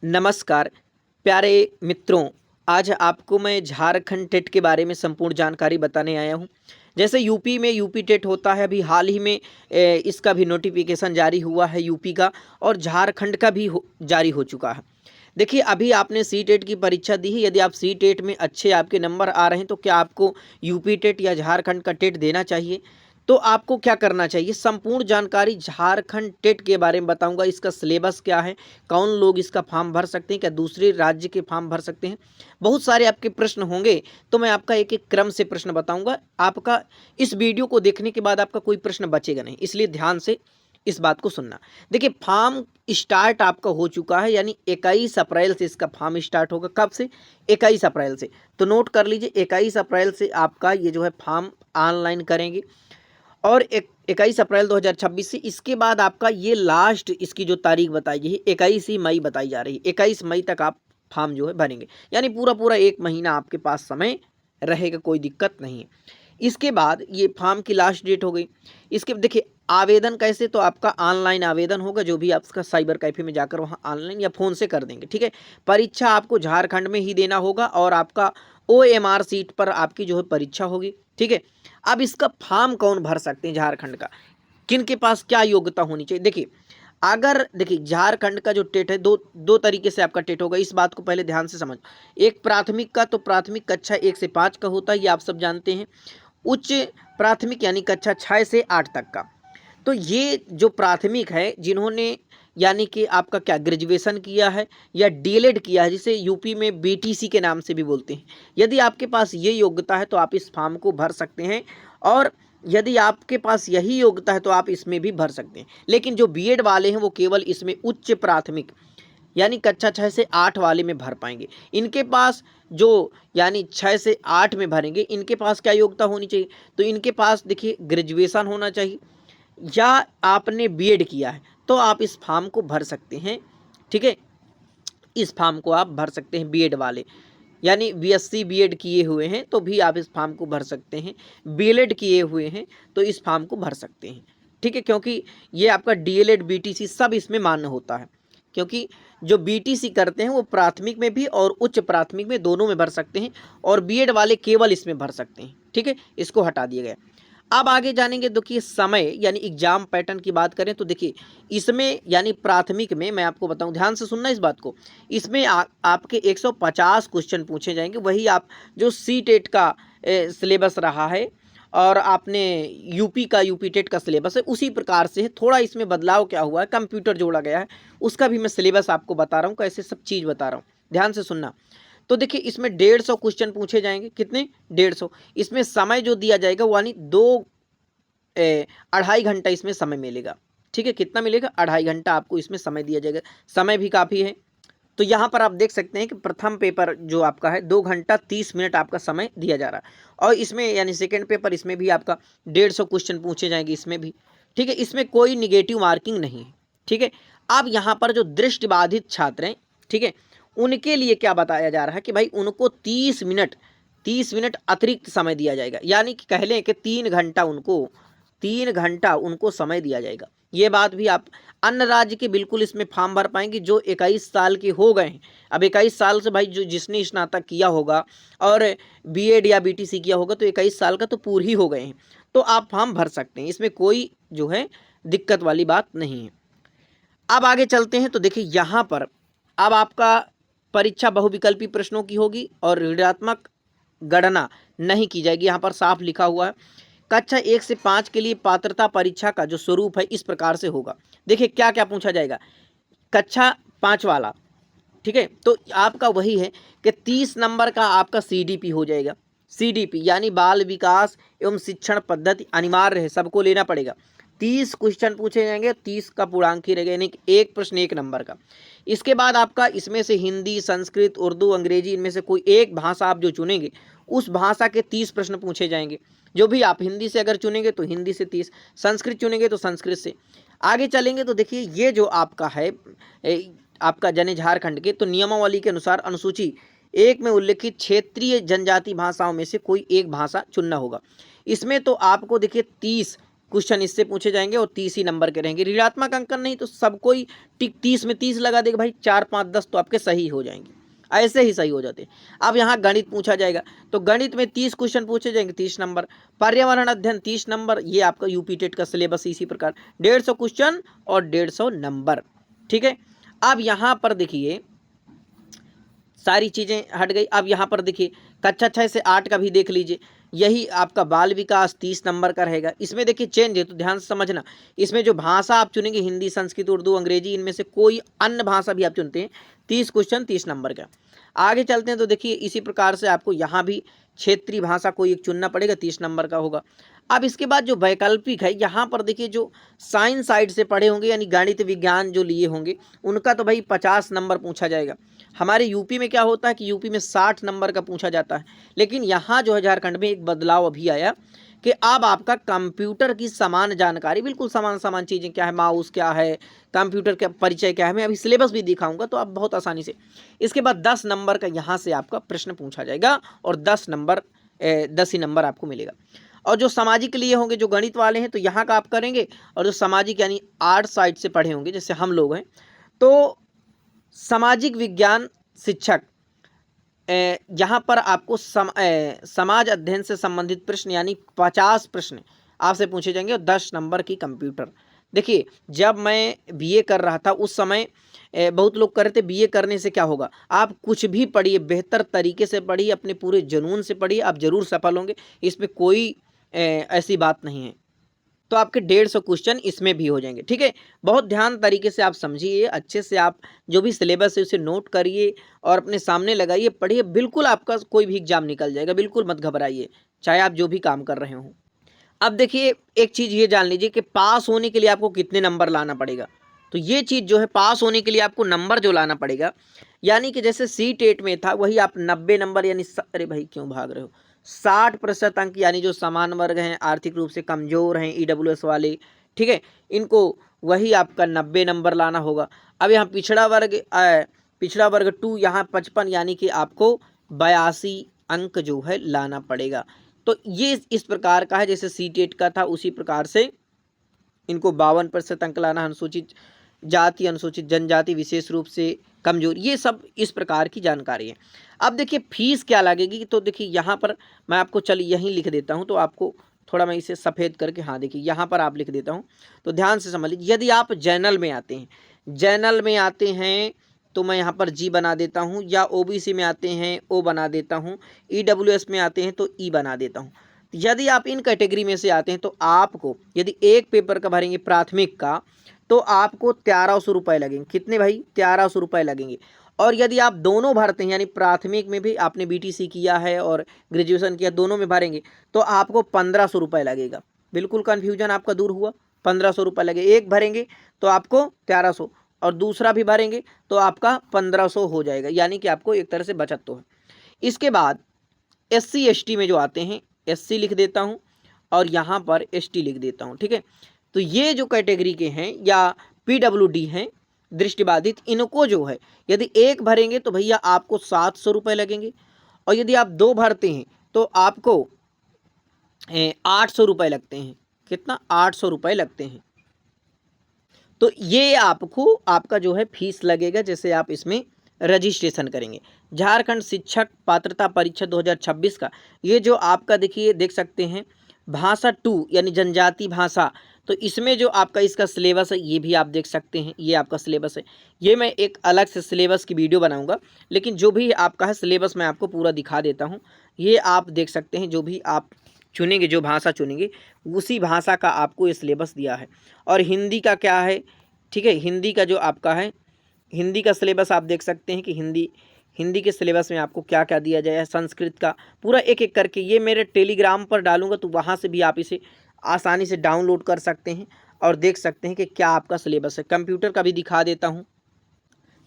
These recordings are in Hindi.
नमस्कार प्यारे मित्रों। आज आपको मैं झारखंड टेट के बारे में संपूर्ण जानकारी बताने आया हूँ। जैसे यूपी में यूपी टेट होता है, अभी हाल ही में इसका भी नोटिफिकेशन जारी हुआ है यूपी का, और झारखंड का भी जारी हो चुका है। देखिए, अभी आपने सी टेट की परीक्षा दी है। यदि आप सी टेट में अच्छे आपके नंबर आ रहे हैं तो क्या आपको यूपी टेट या झारखंड का टेट देना चाहिए? तो आपको क्या करना चाहिए, संपूर्ण जानकारी झारखंड टेट के बारे में बताऊंगा। इसका सिलेबस क्या है, कौन लोग इसका फॉर्म भर सकते हैं, क्या दूसरे राज्य के फॉर्म भर सकते हैं, बहुत सारे आपके प्रश्न होंगे। तो मैं आपका एक एक क्रम से प्रश्न बताऊंगा। आपका इस वीडियो को देखने के बाद आपका कोई प्रश्न बचेगा नहीं, इसलिए ध्यान से इस बात को सुनना। देखिए, फॉर्म स्टार्ट आपका हो चुका है, यानी 21 अप्रैल से इसका फॉर्म स्टार्ट होगा। कब से? 21 अप्रैल से। तो नोट कर लीजिए, 21 अप्रैल से आपका ये जो है फॉर्म ऑनलाइन करेंगे, और 21 अप्रैल 2026 से। इसके बाद आपका ये लास्ट इसकी जो तारीख बताई गई है 21 ही मई बताई जा रही है। 21 मई तक आप फॉर्म जो है भरेंगे, यानी पूरा पूरा एक महीना आपके पास समय रहेगा, कोई दिक्कत नहीं है। इसके बाद ये फॉर्म की लास्ट डेट हो गई। इसके देखिए, आवेदन कैसे, तो आपका ऑनलाइन आवेदन होगा, जो भी आपका साइबर कैफे में जाकर वहाँ ऑनलाइन या फ़ोन से कर देंगे, ठीक है। परीक्षा आपको झारखंड में ही देना होगा, और आपका OMR सीट पर आपकी जो है परीक्षा होगी, ठीक है। अब इसका फॉर्म कौन भर सकते हैं झारखंड का, किन के पास क्या योग्यता होनी चाहिए? देखिए, अगर देखिए झारखंड का जो टेट है, दो दो तरीके से आपका टेट होगा। इस बात को पहले ध्यान से समझ। एक प्राथमिक का, तो प्राथमिक कक्षा 1 से 5 का होता है, ये आप सब जानते हैं। उच्च प्राथमिक यानी कक्षा 6 से 8 तक का। तो ये जो प्राथमिक है, जिन्होंने यानी कि आपका क्या ग्रेजुएशन किया है या डीएलएड किया है, जिसे यूपी में बीटीसी के नाम से भी बोलते हैं, यदि आपके पास ये योग्यता है तो आप इस फॉर्म को भर सकते हैं। और यदि आपके पास यही योग्यता है तो आप इसमें भी भर सकते हैं। लेकिन जो बीएड वाले हैं वो केवल इसमें उच्च प्राथमिक यानी कक्षा 6 से 8 वाले में भर पाएंगे। इनके पास जो यानी 6 से 8 में भरेंगे, इनके पास क्या योग्यता होनी चाहिए? तो इनके पास देखिए ग्रेजुएशन होना चाहिए, या आपने बीएड किया है, तो आप इस फॉर्म को भर सकते हैं, ठीक है। इस फॉर्म को आप भर सकते हैं, बीएड वाले यानी बीएससी बीएड किए हुए हैं तो भी आप इस फॉर्म को भर सकते हैं। बीएलएड किए हुए हैं तो इस फॉर्म को भर सकते हैं, ठीक है। क्योंकि ये आपका डीएलएड बीटीसी सब इसमें मान्य होता है, क्योंकि जो बीटीसी करते हैं वो प्राथमिक में भी और उच्च प्राथमिक में दोनों में भर सकते हैं, और बीएड वाले केवल इसमें भर सकते हैं, ठीक है। इसको हटा दिया गया। अब आगे जानेंगे। देखिए, समय यानी एग्जाम पैटर्न की बात करें तो देखिए, इसमें यानी प्राथमिक में मैं आपको बताऊं, ध्यान से सुनना इस बात को। इसमें आपके 150 क्वेश्चन पूछे जाएंगे, वही आप जो सी टेट का सिलेबस रहा है, और आपने यूपी का यूपी टेट का सिलेबस है उसी प्रकार से है। थोड़ा इसमें बदलाव क्या हुआ है, कंप्यूटर जोड़ा गया है, उसका भी मैं सिलेबस आपको बता रहा हूँ, कैसे सब चीज़ बता रहा हूँ, ध्यान से सुनना। तो देखिए, इसमें 150 क्वेश्चन पूछे जाएंगे। कितने? 150। इसमें समय जो दिया जाएगा वो यानी 2.5 घंटा इसमें समय मिलेगा, ठीक है। कितना मिलेगा? 2.5 घंटा आपको इसमें समय दिया जाएगा। समय भी काफ़ी है। तो यहाँ पर आप देख सकते हैं कि प्रथम पेपर जो आपका है 2 घंटा 30 मिनट आपका समय दिया जा रहा है, और इसमें यानी सेकेंड पेपर इसमें भी आपका 150 क्वेश्चन पूछे जाएंगे, इसमें भी, ठीक है। इसमें कोई निगेटिव मार्किंग नहीं है, ठीक है। अब यहाँ पर जो दृष्टिबाधित छात्र हैं, ठीक है, उनके लिए क्या बताया जा रहा है कि भाई उनको 30 मिनट अतिरिक्त समय दिया जाएगा, यानी कि कह लें कि 3 घंटा उनको समय दिया जाएगा। ये बात भी आप अन्य राज्य के बिल्कुल इसमें फॉर्म भर पाएंगे जो 21 साल के हो गए हैं। अब 21 साल से भाई जो जिसने स्नातक किया होगा और बीएड या बीटीसी किया होगा तो 21 साल का तो पूरे ही हो गए हैं, तो आप फॉर्म भर सकते हैं। इसमें कोई जो है दिक्कत वाली बात नहीं है। अब आगे चलते हैं। तो देखिए, यहाँ पर अब आपका परीक्षा बहुविकल्पी प्रश्नों की होगी और ऋणात्मक गणना नहीं की जाएगी। यहाँ पर साफ लिखा हुआ है। कक्षा 1 से 5 के लिए पात्रता परीक्षा का जो स्वरूप है इस प्रकार से होगा। देखिए, क्या क्या पूछा जाएगा। कक्षा 5 वाला, ठीक है, तो आपका वही है कि 30 नंबर का आपका सीडीपी हो जाएगा। सीडीपी यानी बाल विकास एवं शिक्षण पद्धति अनिवार्य है, सबको लेना पड़ेगा। 30 क्वेश्चन पूछे जाएंगे, 30 का पूर्णांक ही रहेगा, यानी कि एक प्रश्न 1 नंबर का। इसके बाद आपका इसमें से हिंदी, संस्कृत, उर्दू, अंग्रेजी, इनमें से कोई एक भाषा आप जो चुनेंगे उस भाषा के 30 प्रश्न पूछे जाएंगे। जो भी आप हिंदी से अगर चुनेंगे तो हिंदी से 30, संस्कृत चुनेंगे तो संस्कृत से। आगे चलेंगे तो देखिए, ये जो आपका है आपका जन झारखंड के, तो नियमावली के अनुसार अनुसूची 1 में उल्लिखित क्षेत्रीय जनजाति भाषाओं में से कोई एक भाषा चुनना होगा। इसमें तो आपको देखिए 30 क्वेश्चन इससे पूछे जाएंगे और 30 ही नंबर के रहेंगे। ऋणात्मक अंकन नहीं तो सबको ही टिक 30 में 30 लगा देगा भाई, 4 5 10 तो आपके सही हो जाएंगे, ऐसे ही सही हो जाते हैं। अब यहाँ गणित पूछा जाएगा तो गणित में 30 क्वेश्चन पूछे जाएंगे, 30 नंबर। पर्यावरण अध्ययन 30 नंबर, ये आपका यूपी टेट का सिलेबस इसी प्रकार 150 क्वेश्चन और 150 नंबर। ठीक है, अब यहाँ पर देखिए सारी चीज़ें हट गई। अब यहाँ पर देखिए कक्षा 6 से 8 का भी देख लीजिए, यही आपका बाल विकास 30 नंबर का रहेगा। इसमें देखिए चेंज है तो ध्यान से समझना, इसमें जो भाषा आप चुनेंगे हिंदी, संस्कृत, उर्दू, अंग्रेजी, इनमें से कोई अन्य भाषा भी आप चुनते हैं, 30 क्वेश्चन 30 नंबर का। आगे चलते हैं तो देखिए इसी प्रकार से आपको यहाँ भी क्षेत्रीय भाषा कोई एक चुनना पड़ेगा, 30 नंबर का होगा। अब इसके बाद जो वैकल्पिक है, यहाँ पर देखिए जो साइंस साइड से पढ़े होंगे यानी गणित विज्ञान जो लिए होंगे उनका तो भाई 50 नंबर पूछा जाएगा। हमारे यूपी में क्या होता है कि यूपी में 60 नंबर का पूछा जाता है, लेकिन यहाँ जो है झारखंड में एक बदलाव अभी आया कि अब आपका कंप्यूटर की समान जानकारी, बिल्कुल समान चीज़ें क्या है, माउस क्या है, कंप्यूटर का परिचय क्या है, मैं अभी सिलेबस भी दिखाऊंगा तो आप बहुत आसानी से। इसके बाद 10 नंबर का यहाँ से आपका प्रश्न पूछा जाएगा और 10 ही नंबर आपको मिलेगा। और जो सामाजिक के लिए होंगे, जो गणित वाले हैं तो यहाँ का आप करेंगे, और जो सामाजिक यानी आर्ट साइड से पढ़े होंगे जैसे हम लोग हैं तो सामाजिक विज्ञान शिक्षक, यहाँ पर आपको समाज अध्ययन से संबंधित प्रश्न यानी 50 प्रश्न आपसे पूछे जाएंगे और 10 नंबर की कंप्यूटर। देखिए जब मैं बीए कर रहा था उस समय बहुत लोग कर रहे थे बीए करने से क्या होगा, आप कुछ भी पढ़िए, बेहतर तरीके से पढ़िए, अपने पूरे जुनून से पढ़िए, आप ज़रूर सफल होंगे, इसमें कोई ऐसी बात नहीं है। तो आपके 150 क्वेश्चन इसमें भी हो जाएंगे। ठीक है, बहुत ध्यान तरीके से आप समझिए, अच्छे से आप जो भी सिलेबस है उसे नोट करिए और अपने सामने लगाइए, पढ़िए, बिल्कुल आपका कोई भी एग्जाम निकल जाएगा, बिल्कुल मत घबराइए, चाहे आप जो भी काम कर रहे हों। अब देखिए एक चीज़ ये जान लीजिए कि पास होने के लिए आपको कितने नंबर लाना पड़ेगा। तो ये चीज़ जो है, पास होने के लिए आपको नंबर जो लाना पड़ेगा, यानी कि जैसे सी-टेट में था वही आप 90 नंबर यानी अरे भाई क्यों भाग रहे हो, 60% अंक यानी जो समान वर्ग हैं, आर्थिक रूप से कमज़ोर हैं, ईडब्ल्यूएस वाले, ठीक है, इनको वही आपका 90 नंबर लाना होगा। अब यहाँ पिछड़ा वर्ग 2 यहाँ 55 यानी कि आपको 82 अंक जो है लाना पड़ेगा। तो ये इस प्रकार का है, जैसे सी-टेट का था उसी प्रकार से इनको 52% अंक लाना, अनुसूचित जाति, अनुसूचित जनजाति, विशेष रूप से कमजोर, ये सब इस प्रकार की जानकारी है। अब देखिए फीस क्या लगेगी, तो देखिए यहाँ पर मैं आपको चलिए यहीं लिख देता हूँ, तो आपको थोड़ा मैं इसे सफ़ेद करके, हाँ देखिए यहाँ पर आप लिख देता हूँ, तो ध्यान से समझ लीजिए। यदि आप जनरल में आते हैं तो मैं यहाँ पर जी बना देता हूँ, या ओबीसी में आते हैं ओ बना देता हूँ, ईडब्ल्यूएस में आते हैं तो ई बना देता हूँ। यदि आप इन कैटेगरी में से आते हैं तो आपको यदि एक पेपर का भरेंगे प्राथमिक का तो आपको 1300 रुपये लगेंगे। कितने भाई? 1300 रुपये लगेंगे। और यदि आप दोनों भरते हैं यानी प्राथमिक में भी आपने बीटीसी किया है और ग्रेजुएशन किया, दोनों में भरेंगे तो आपको 1500 रुपये लगेगा। बिल्कुल कन्फ्यूजन आपका दूर हुआ, 1500 रुपये लगे। एक भरेंगे तो आपको 1300 और दूसरा भी भरेंगे तो आपका 1500 हो जाएगा, यानी कि आपको एक तरह से बचत तो है। इसके बाद SC ST में जो आते हैं, SC लिख देता हूँ और यहाँ पर ST लिख देता हूँ। ठीक है, तो ये जो कैटेगरी के हैं या PWD हैं, दृष्टिबाधित, इनको जो है यदि एक भरेंगे तो भैया आपको 700 रुपये लगेंगे, और यदि आप दो भरते हैं तो आपको 800 रुपये लगते हैं। कितना? 800 रुपये लगते हैं। तो ये आपको आपका जो है फीस लगेगा, जैसे आप इसमें रजिस्ट्रेशन करेंगे। झारखंड शिक्षक पात्रता परीक्षा 2026 का ये जो आपका देखिए देख सकते हैं, भाषा 2 यानी जनजाति भाषा, तो इसमें जो आपका इसका सिलेबस है ये भी आप देख सकते हैं, ये आपका सिलेबस है। ये मैं एक अलग से सिलेबस की वीडियो बनाऊंगा, लेकिन जो भी आपका है सिलेबस मैं आपको पूरा दिखा देता हूँ। ये आप देख सकते हैं, जो भी आप चुनेंगे, जो भाषा चुनेंगे उसी भाषा का आपको ये सिलेबस दिया है। और हिंदी का क्या है, ठीक है, हिंदी का जो आपका है, हिंदी का सिलेबस आप देख सकते हैं कि हिंदी के सिलेबस में आपको क्या क्या दिया जाए। संस्कृत का पूरा एक एक करके ये मेरे टेलीग्राम पर डालूंगा, तो वहाँ से भी आप इसे आसानी से डाउनलोड कर सकते हैं और देख सकते हैं कि क्या आपका सिलेबस है। कंप्यूटर का भी दिखा देता हूँ,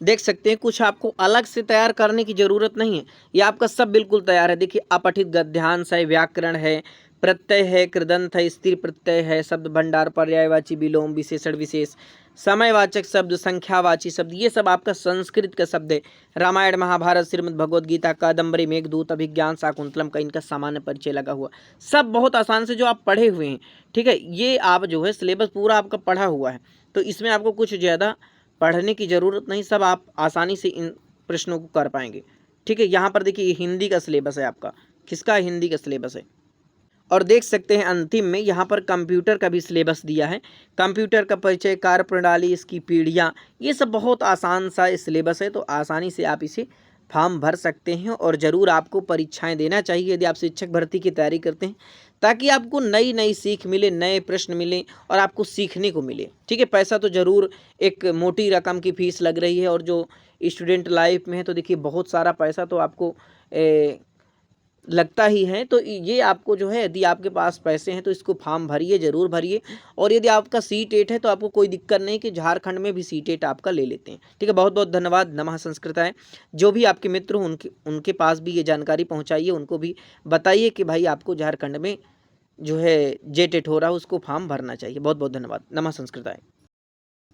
देख सकते हैं, कुछ आपको अलग से तैयार करने की ज़रूरत नहीं है, ये आपका सब बिल्कुल तैयार है। देखिए अपठित गद्यांश है, व्याकरण है, प्रत्यय है, कृदंत है, स्थिर प्रत्यय है, शब्द भंडार, पर्यायवाची, विलोम, विशेषण, विशेष, समयवाचक शब्द, संख्यावाची शब्द, ये सब आपका संस्कृत का शब्द है। रामायण, महाभारत, श्रीमद् भगवद गीता, कादम्बरी, मेघदूत, अभिज्ञान, शाकुंतलम का इनका सामान्य परिचय लगा हुआ, सब बहुत आसान से जो आप पढ़े हुए हैं, ठीक है, ये आप जो है सिलेबस पूरा आपका पढ़ा हुआ है, तो इसमें आपको कुछ ज़्यादा पढ़ने की ज़रूरत नहीं, सब आप आसानी से इन प्रश्नों को कर पाएंगे। ठीक है, यहाँ पर देखिए हिंदी का सिलेबस है आपका, किसका हिंदी का सिलेबस है। और देख सकते हैं अंतिम में यहाँ पर कंप्यूटर का भी सिलेबस दिया है, कंप्यूटर का परिचय, कार्य प्रणाली, इसकी पीढ़ियाँ, ये सब बहुत आसान सा सिलेबस है, तो आसानी से आप इसे फॉर्म भर सकते हैं। और ज़रूर आपको परीक्षाएं देना चाहिए यदि आप शिक्षक भर्ती की तैयारी करते हैं, ताकि आपको नई नई सीख मिले, नए प्रश्न मिले और आपको सीखने को मिले। ठीक है, पैसा तो ज़रूर एक मोटी रकम की फ़ीस लग रही है, और जो स्टूडेंट लाइफ में है तो देखिए बहुत सारा पैसा तो आपको लगता ही है। तो ये आपको जो है, यदि आपके पास पैसे हैं तो इसको फॉर्म भरिए, ज़रूर भरिए। और यदि आपका सी-टेट है तो आपको कोई दिक्कत नहीं कि झारखंड में भी सी-टेट आपका ले लेते हैं। ठीक है, बहुत बहुत धन्यवाद। नमः संस्कृताय। जो भी आपके मित्र हों उनके पास भी ये जानकारी पहुँचाइए, उनको भी बताइए कि भाई आपको झारखंड में जो है जे-टेट हो रहा है उसको फॉर्म भरना चाहिए। बहुत बहुत धन्यवाद। नमः संस्कृताय।